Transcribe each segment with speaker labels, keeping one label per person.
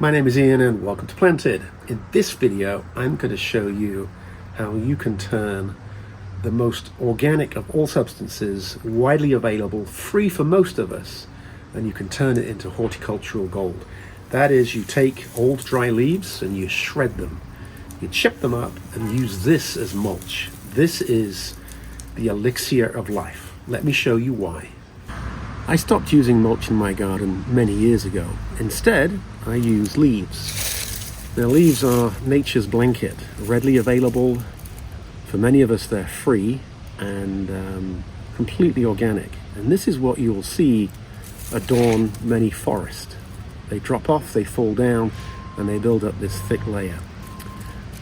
Speaker 1: My name is Ian and welcome to Planted. In this video, I'm going to show you how you can turn the most organic of all substances, widely available, free for most of us, and you can turn it into horticultural gold. That is, you take old dry leaves and you shred them. You chip them up and use this as mulch. This is the elixir of life. Let me show you why. I stopped using mulch in my garden many years ago. Instead, I use leaves. Now, leaves are nature's blanket, readily available. For many of us, they're free and completely organic. And this is what you'll see adorn many forests. They drop off, they fall down, and they build up this thick layer.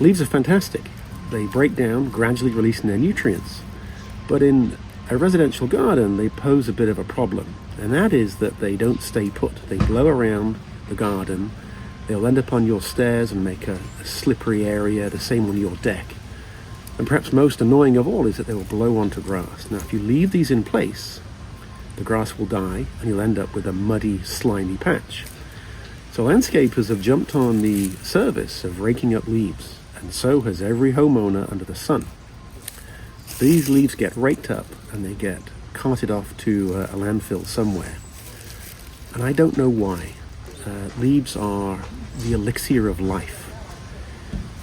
Speaker 1: Leaves are fantastic. They break down, gradually releasing their nutrients. But in a residential garden, they pose a bit of a problem, and that is that they don't stay put. They blow around the garden. They'll end up on your stairs and make a slippery area, the same on your deck. And perhaps most annoying of all is that they will blow onto grass. Now, if you leave these in place, the grass will die and you'll end up with a muddy, slimy patch. So landscapers have jumped on the service of raking up leaves, and so has every homeowner under the sun. These leaves get raked up and they get carted off to a landfill somewhere. And I don't know why. Leaves are the elixir of life.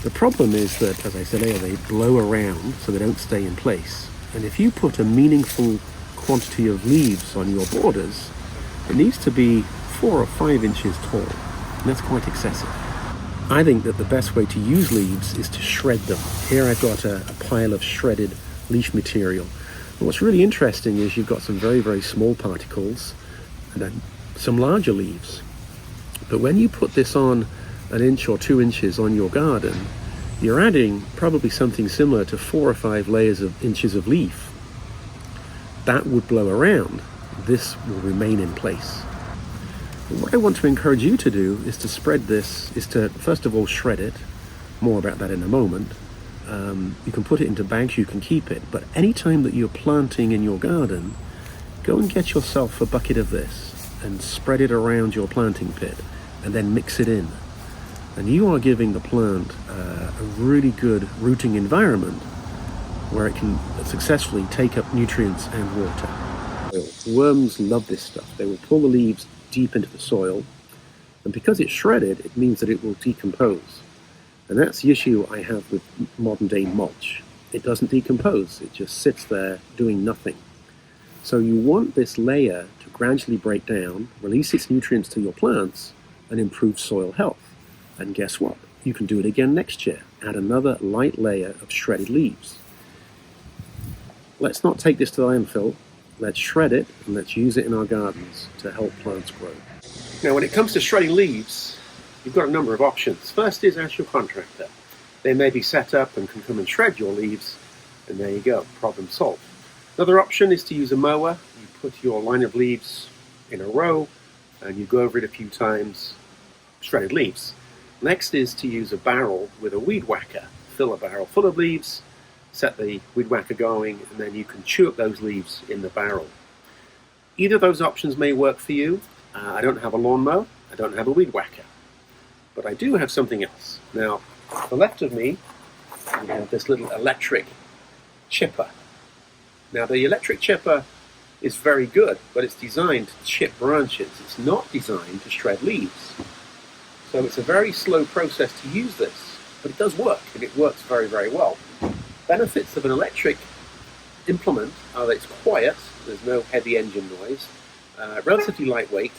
Speaker 1: The problem is that, as I said earlier, they blow around so they don't stay in place. And if you put a meaningful quantity of leaves on your borders, it needs to be 4 or 5 inches tall. And that's quite excessive. I think that the best way to use leaves is to shred them. Here I've got a pile of shredded leaf material. And what's really interesting is you've got some very, very small particles and then some larger leaves. But when you put this on 1 inch or 2 inches on your garden, you're adding probably something similar to 4 or 5 layers of inches of leaf. That would blow around. This will remain in place. And what I want to encourage you to do is to spread this, is to first of all shred it. More about that in a moment. You can put it into bags, you can keep it, but anytime that you're planting in your garden, go and get yourself a bucket of this and spread it around your planting pit and then mix it in. And you are giving the plant a really good rooting environment where it can successfully take up nutrients and water. Worms love this stuff. They will pull the leaves deep into the soil, and because it's shredded, it means that it will decompose. And that's the issue I have with modern day mulch. It doesn't decompose, it just sits there doing nothing. So you want this layer to gradually break down, release its nutrients to your plants, and improve soil health. And guess what? You can do it again next year. Add another light layer of shredded leaves. Let's not take this to the landfill. Let's shred it and let's use it in our gardens to help plants grow. Now, when it comes to shredding leaves, you've got a number of options. First is ask your contractor. They may be set up and can come and shred your leaves, and there you go, problem solved. Another option is to use a mower. You put your line of leaves in a row and you go over it a few times, shredded leaves. Next is to use a barrel with a weed whacker. Fill a barrel full of leaves, set the weed whacker going, and then you can chew up those leaves in the barrel. Either of those options may work for you. I don't have a lawnmower, I don't have a weed whacker, but I do have something else. Now, to the left of me, we have this little electric chipper. Now, the electric chipper is very good, but it's designed to chip branches. It's not designed to shred leaves. So it's a very slow process to use this, but it does work, and it works very, very well. Benefits of an electric implement are that it's quiet, there's no heavy engine noise, relatively lightweight,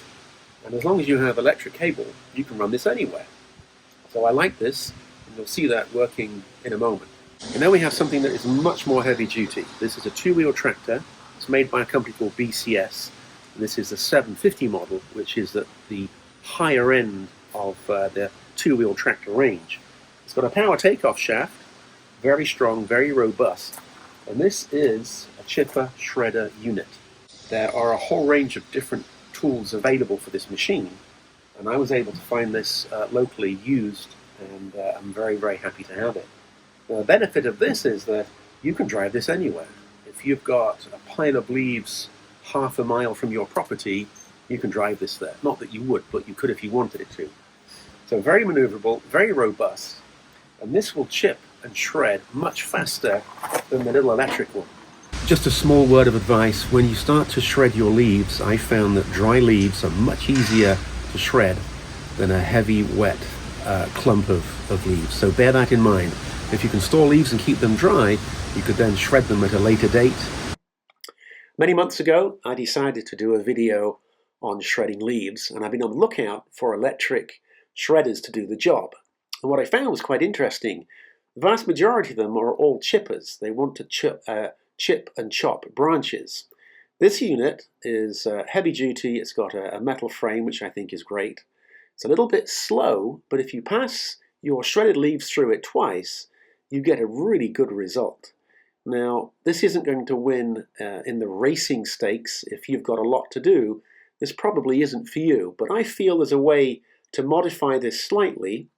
Speaker 1: and as long as you have electric cable, you can run this anywhere. So I like this, and you'll see that working in a moment. And now we have something that is much more heavy duty. This is a 2-wheel tractor. It's made by a company called BCS, and this is the 750 model, which is at the higher end of the 2-wheel tractor range. It's got a power takeoff shaft, very strong, very robust, and this is a chipper shredder unit. There are a whole range of different tools available for this machine, and I was able to find this locally used, and I'm very, very happy to have it. Now, the benefit of this is that you can drive this anywhere. If you've got a pile of leaves half a mile from your property, you can drive this there. Not that you would, but you could if you wanted it to. So very maneuverable, very robust, and this will chip and shred much faster than the little electric one. Just a small word of advice: when you start to shred your leaves, I found that dry leaves are much easier to shred than a heavy, wet clump of leaves. So bear that in mind. If you can store leaves and keep them dry, you could then shred them at a later date. Many months ago, I decided to do a video on shredding leaves, and I've been on the lookout for electric shredders to do the job. And what I found was quite interesting. The vast majority of them are all chippers. They want to chip and chop branches. This unit is heavy duty. It's got a metal frame, which I think is great. It's a little bit slow, but if you pass your shredded leaves through it twice, you get a really good result. Now, this isn't going to win in the racing stakes. If you've got a lot to do, this probably isn't for you. But I feel there's a way to modify this slightly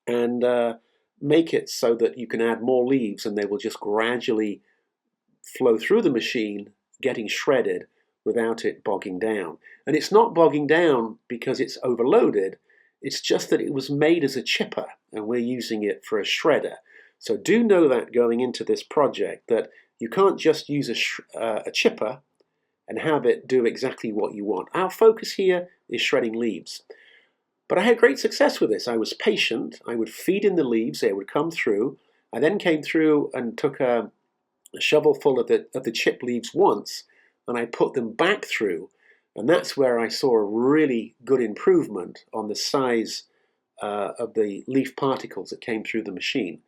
Speaker 1: and make it so that you can add more leaves and they will just gradually flow through the machine, getting shredded without it bogging down. And it's not bogging down because it's overloaded. It's just that it was made as a chipper and we're using it for a shredder. So do know that going into this project, that you can't just use a chipper and have it do exactly what you want. Our focus here is shredding leaves. But I had great success with this. I was patient. I would feed in the leaves. They would come through. I then came through and took a shovel full of the chipped leaves once, and I put them back through. And that's where I saw a really good improvement on the size of the leaf particles that came through the machine.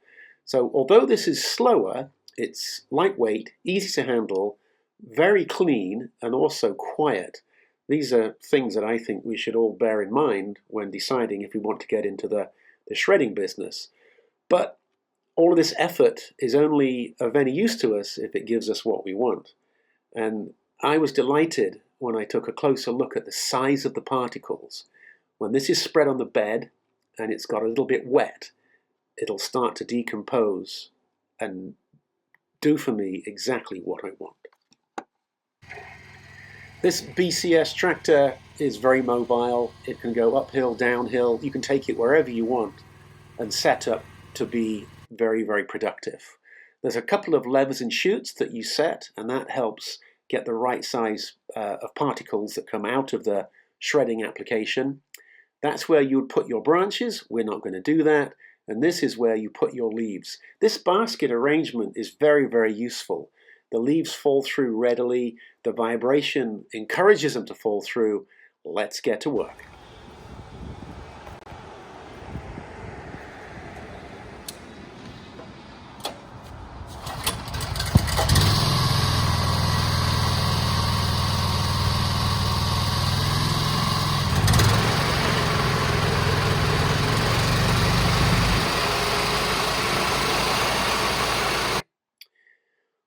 Speaker 1: So although this is slower, it's lightweight, easy to handle, very clean, and also quiet. These are things that I think we should all bear in mind when deciding if we want to get into the shredding business. But all of this effort is only of any use to us if it gives us what we want. And I was delighted when I took a closer look at the size of the particles. When this is spread on the bed and it's got a little bit wet, it'll start to decompose and do for me exactly what I want. This BCS tractor is very mobile. It can go uphill, downhill. You can take it wherever you want and set up to be very, very productive. There's a couple of levers and chutes that you set, and that helps get the right size of particles that come out of the shredding application. That's where you would put your branches. We're not going to do that. And this is where you put your leaves. This basket arrangement is very, very useful. The leaves fall through readily. The vibration encourages them to fall through. Let's get to work.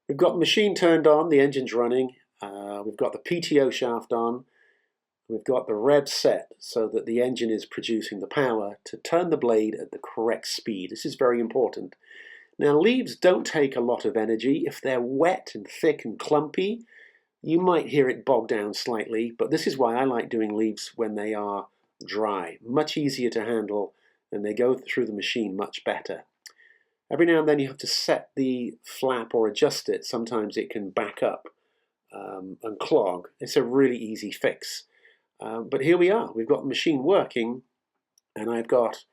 Speaker 1: We've got the machine turned on, the engine's running, we've got the PTO shaft on, we've got the rev set so that the engine is producing the power to turn the blade at the correct speed. This is very important. Now, leaves don't take a lot of energy. If they're wet and thick and clumpy, you might hear it bog down slightly, but this is why I like doing leaves when they are dry. Much easier to handle, and they go through the machine much better. Every now and then you have to set the flap or adjust it. Sometimes it can back up and clog. It's a really easy fix. But here we are. We've got the machine working, and I've got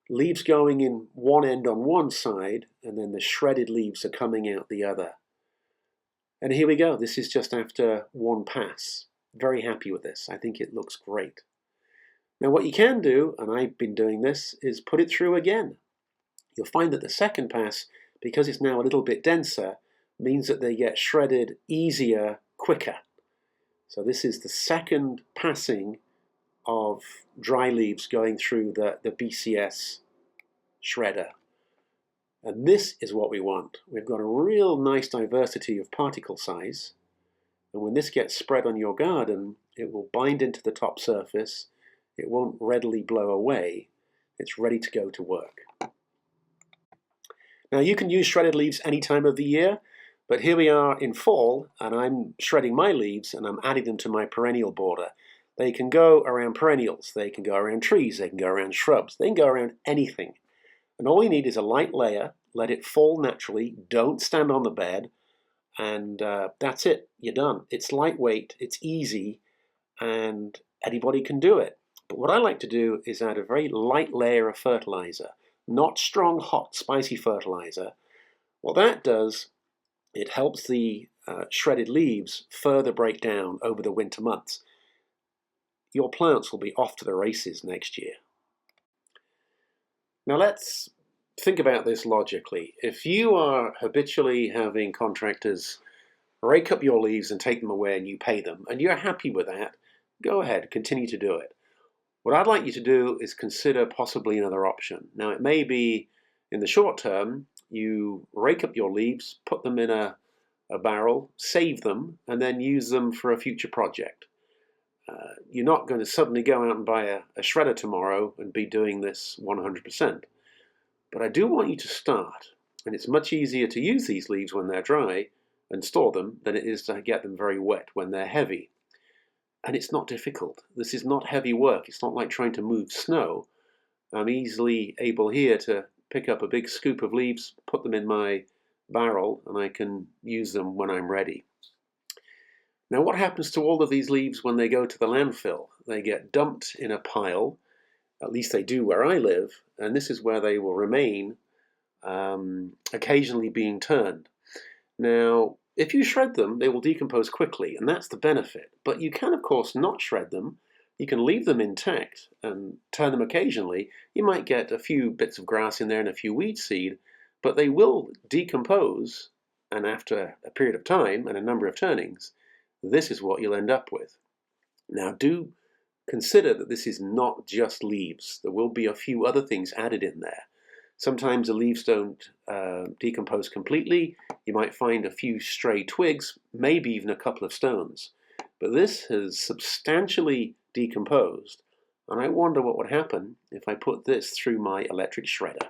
Speaker 1: leaves going in one end on one side, and then the shredded leaves are coming out the other. And here we go. This is just after one pass. Very happy with this. I think it looks great. Now what you can do, and I've been doing this, is put it through again. You'll find that the second pass, because it's now a little bit denser, means that they get shredded easier, quicker. So this is the second passing of dry leaves going through the BCS shredder. And this is what we want. We've got a real nice diversity of particle size. And when this gets spread on your garden, it will bind into the top surface. It won't readily blow away. It's ready to go to work. Now you can use shredded leaves any time of the year, but here we are in fall and I'm shredding my leaves and I'm adding them to my perennial border. They can go around perennials, they can go around trees, they can go around shrubs, they can go around anything. And all you need is a light layer, let it fall naturally, don't stand on the bed, and that's it, you're done. It's lightweight, it's easy, and anybody can do it. But what I like to do is add a very light layer of fertilizer, not strong, hot, spicy fertilizer. What that does, it helps the shredded leaves further break down over the winter months. Your plants will be off to the races next year. Now let's think about this logically. If you are habitually having contractors rake up your leaves and take them away and you pay them, and you're happy with that, go ahead, continue to do it. What I'd like you to do is consider possibly another option. Now it may be in the short term, you rake up your leaves, put them in a barrel, save them, and then use them for a future project. You're not going to suddenly go out and buy a shredder tomorrow and be doing this 100%. But I do want you to start, and it's much easier to use these leaves when they're dry and store them than it is to get them very wet when they're heavy. And it's not difficult. This is not heavy work. It's not like trying to move snow. I'm easily able here to pick up a big scoop of leaves, put them in my barrel, and I can use them when I'm ready. Now what happens to all of these leaves when they go to the landfill? They get dumped in a pile, at least they do where I live, and this is where they will remain, occasionally being turned. Now, if you shred them, they will decompose quickly, and that's the benefit. But you can, of course, not shred them. You can leave them intact and turn them occasionally. You might get a few bits of grass in there and a few weed seed, but they will decompose, and after a period of time and a number of turnings, this is what you'll end up with. Now, do consider that this is not just leaves. There will be a few other things added in there. Sometimes the leaves don't decompose completely. You might find a few stray twigs, maybe even a couple of stones. But this has substantially decomposed, and I wonder what would happen if I put this through my electric shredder.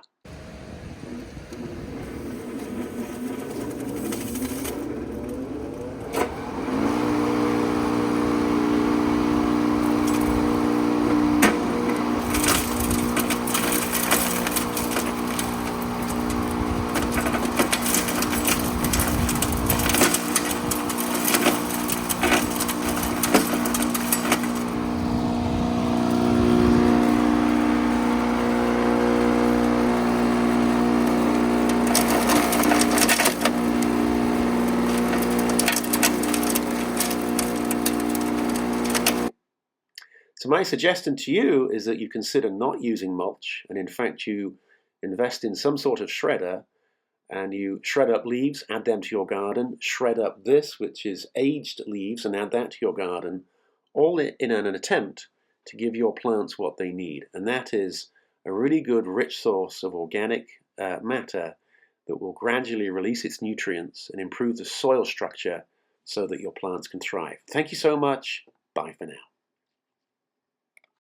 Speaker 1: So my suggestion to you is that you consider not using mulch, and in fact you invest in some sort of shredder, and you shred up leaves, add them to your garden, shred up this, which is aged leaves, and add that to your garden, all in an attempt to give your plants what they need. And that is a really good rich source of organic matter that will gradually release its nutrients and improve the soil structure so that your plants can thrive. Thank you so much. Bye for now.